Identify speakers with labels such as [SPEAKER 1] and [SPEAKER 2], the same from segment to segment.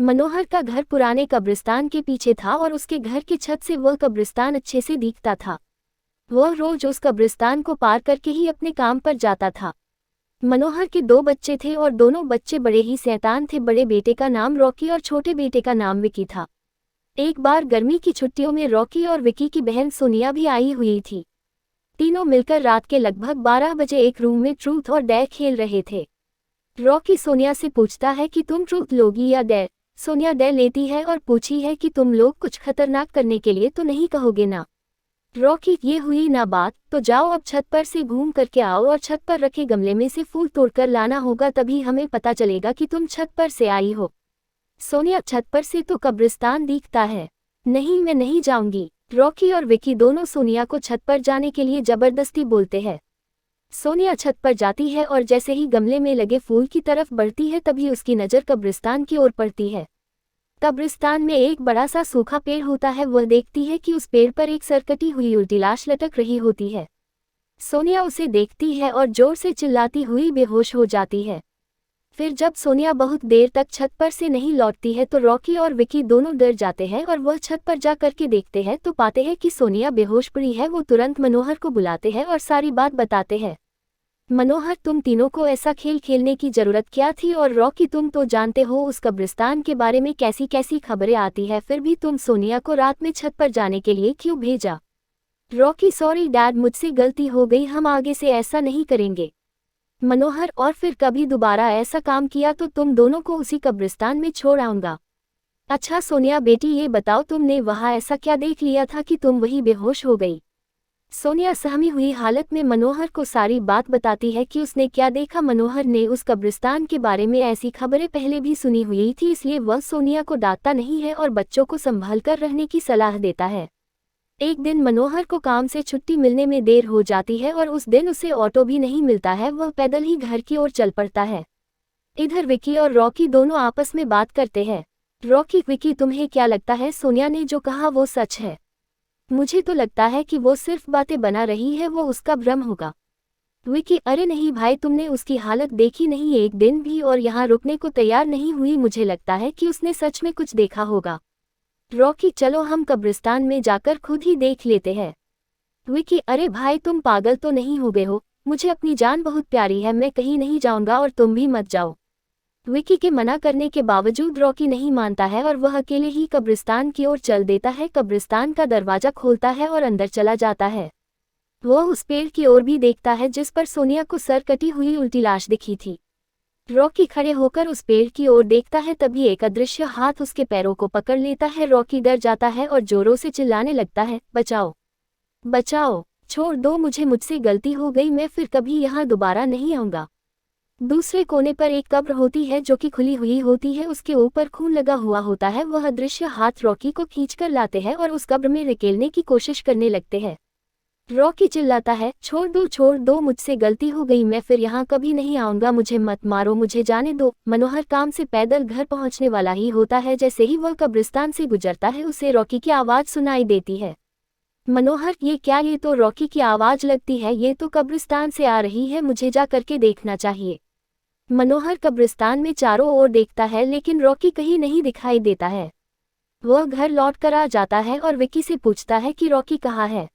[SPEAKER 1] मनोहर का घर पुराने कब्रिस्तान के पीछे था और उसके घर की छत से वह कब्रिस्तान अच्छे से दिखता था। वह रोज उस कब्रिस्तान को पार करके ही अपने काम पर जाता था। मनोहर के 2 बच्चे थे और दोनों बच्चे बड़े ही शैतान थे। बड़े बेटे का नाम रॉकी और छोटे बेटे का नाम विकी था। एक बार गर्मी की छुट्टियों में रॉकी और विकी की बहन सोनिया भी आई हुई थी। तीनों मिलकर रात के लगभग 12 बजे एक रूम में ट्रूथ और डेयर खेल रहे थे। रॉकी सोनिया से पूछता है कि तुम ट्रूथ लोगी या डेयर। सोनिया डेयर लेती है और पूछी है कि तुम लोग कुछ खतरनाक करने के लिए तो नहीं कहोगे ना। रॉकी, ये हुई ना बात, तो जाओ अब छत पर से घूम करके आओ और छत पर रखे गमले में से फूल तोड़कर लाना होगा, तभी हमें पता चलेगा कि तुम छत पर से आई हो। सोनिया, छत पर से तो कब्रिस्तान दिखता है। नहीं, मैं नहीं जाऊंगी। रॉकी और विकी दोनों सोनिया को छत पर जाने के लिए जबरदस्ती बोलते हैं। सोनिया छत पर जाती है और जैसे ही गमले में लगे फूल की तरफ बढ़ती है तभी उसकी नज़र कब्रिस्तान की ओर पड़ती है। कब्रिस्तान में एक बड़ा सा सूखा पेड़ होता है। वह देखती है कि उस पेड़ पर एक सरकटी हुई उल्टी लाश लटक रही होती है। सोनिया उसे देखती है और जोर से चिल्लाती हुई बेहोश हो जाती है। फिर जब सोनिया बहुत देर तक छत पर से नहीं लौटती है तो रॉकी और विकी दोनों डर जाते हैं और वह छत पर जा करके देखते हैं तो पाते हैं कि सोनिया बेहोश पड़ी है। वो तुरंत मनोहर को बुलाते हैं और सारी बात बताते हैं। मनोहर, तुम तीनों को ऐसा खेल खेलने की जरूरत क्या थी? और रॉकी, तुम तो जानते हो उस कब्रिस्तान के बारे में कैसी कैसी खबरें आती है, फिर भी तुम सोनिया को रात में छत पर जाने के लिए क्यों भेजा? रॉकी, सॉरी डैड, मुझसे गलती हो गई, हम आगे से ऐसा नहीं करेंगे। मनोहर, और फिर कभी दोबारा ऐसा काम किया तो तुम दोनों को उसी कब्रिस्तान में छोड़ आऊंगा। अच्छा सोनिया बेटी, ये बताओ तुमने वहां ऐसा क्या देख लिया था कि तुम वही बेहोश हो गई? सोनिया सहमी हुई हालत में मनोहर को सारी बात बताती है कि उसने क्या देखा। मनोहर ने उस कब्रिस्तान के बारे में ऐसी खबरें पहले भी सुनी हुई थी, इसलिए वह सोनिया को डांटता नहीं है और बच्चों को संभाल कर रहने की सलाह देता है। एक दिन मनोहर को काम से छुट्टी मिलने में देर हो जाती है और उस दिन उसे ऑटो भी नहीं मिलता है। वह पैदल ही घर की ओर चल पड़ता है। इधर विकी और रॉकी दोनों आपस में बात करते हैं। रॉकी, विकी, तुम्हें क्या लगता है सोनिया ने जो कहा वो सच है? मुझे तो लगता है कि वो सिर्फ बातें बना रही है, वो उसका भ्रम होगा। विकी, अरे नहीं भाई, तुमने उसकी हालत देखी नहीं, एक दिन भी और यहाँ रुकने को तैयार नहीं हुई। मुझे लगता है कि उसने सच में कुछ देखा होगा। रॉकी, चलो हम कब्रिस्तान में जाकर खुद ही देख लेते हैं। विकी, अरे भाई, तुम पागल तो नहीं हो गए हो? मुझे अपनी जान बहुत प्यारी है, मैं कहीं नहीं जाऊंगा और तुम भी मत जाओ। विकी के मना करने के बावजूद रॉकी नहीं मानता है और वह अकेले ही कब्रिस्तान की ओर चल देता है। कब्रिस्तान का दरवाजा खोलता है और अंदर चला जाता है। वह उस पेड़ की ओर भी देखता है जिस पर सोनिया को सर कटी हुई उल्टी लाश दिखी थी। रॉकी खड़े होकर उस पेड़ की ओर देखता है, तभी एक अदृश्य हाथ उसके पैरों को पकड़ लेता है। रॉकी डर जाता है और जोरों से चिल्लाने लगता है, बचाओ बचाओ, छोड़ दो मुझे, मुझसे गलती हो गई, मैं फिर कभी यहाँ दोबारा नहीं आऊँगा। दूसरे कोने पर एक कब्र होती है जो कि खुली हुई होती है, उसके ऊपर खून लगा हुआ होता है। वह अदृश्य हाथ रॉकी को खींचकर लाते हैं और उस कब्र में धकेलने की कोशिश करने लगते हैं। रॉकी चिल्लाता है, छोड़ दो, मुझसे गलती हो गई, मैं फिर यहाँ कभी नहीं आऊँगा, मुझे मत मारो, मुझे जाने दो। मनोहर काम से पैदल घर पहुँचने वाला ही होता है। जैसे ही वह कब्रिस्तान से गुजरता है उसे रॉकी की आवाज़ सुनाई देती है। मनोहर, ये क्या? ये तो रॉकी की आवाज़ लगती है, ये तो कब्रिस्तान से आ रही है, मुझे जा करके देखना चाहिए। मनोहर कब्रिस्तान में चारों ओर देखता है लेकिन रॉकी कहीं नहीं दिखाई देता है। वह घर लौट कर आ जाता है और विकी से पूछता है कि रॉकी कहाँ है।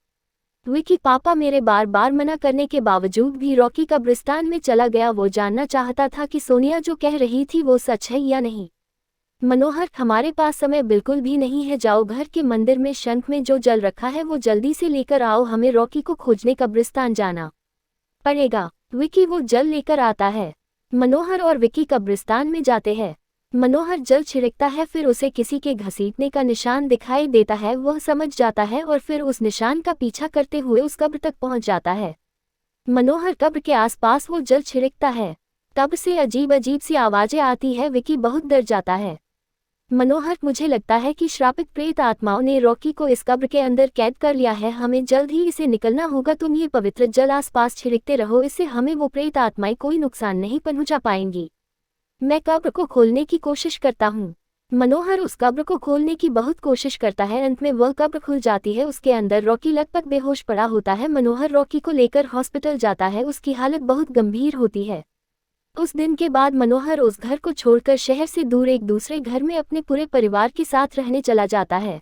[SPEAKER 1] विकी, पापा, मेरे बार बार मना करने के बावजूद भी रॉकी कब्रिस्तान में चला गया। वो जानना चाहता था कि सोनिया जो कह रही थी वो सच है या नहीं। मनोहर, हमारे पास समय बिल्कुल भी नहीं है, जाओ घर के मंदिर में शंख में जो जल रखा है वो जल्दी से लेकर आओ, हमें रॉकी को खोजने कब्रिस्तान जाना पड़ेगा। विकी वो जल लेकर आता है। मनोहर और विकी कब्रिस्तान में जाते हैं। मनोहर जल छिड़कता है, फिर उसे किसी के घसीटने का निशान दिखाई देता है। वह समझ जाता है और फिर उस निशान का पीछा करते हुए उस कब्र तक पहुंच जाता है। मनोहर कब्र के आसपास वो जल छिड़कता है, तब से अजीब अजीब सी आवाजें आती है। विकी बहुत डर जाता है। मनोहर, मुझे लगता है कि श्रापित प्रेत आत्माओं ने रॉकी को इस कब्र के अंदर कैद कर लिया है, हमें जल्द ही इसे निकलना होगा। तुम ये पवित्र जल आसपास छिड़कते रहो, इससे हमें वो प्रेत आत्माएं कोई नुकसान नहीं पहुंचा पाएंगी। मैं कब्र को खोलने की कोशिश करता हूँ। मनोहर उस कब्र को खोलने की बहुत कोशिश करता है। अंत में वह कब्र खुल जाती है। उसके अंदर रॉकी लगभग बेहोश पड़ा होता है। मनोहर रॉकी को लेकर हॉस्पिटल जाता है, उसकी हालत बहुत गंभीर होती है। उस दिन के बाद मनोहर उस घर को छोड़कर शहर से दूर एक दूसरे घर में अपने पूरे परिवार के साथ रहने चला जाता है।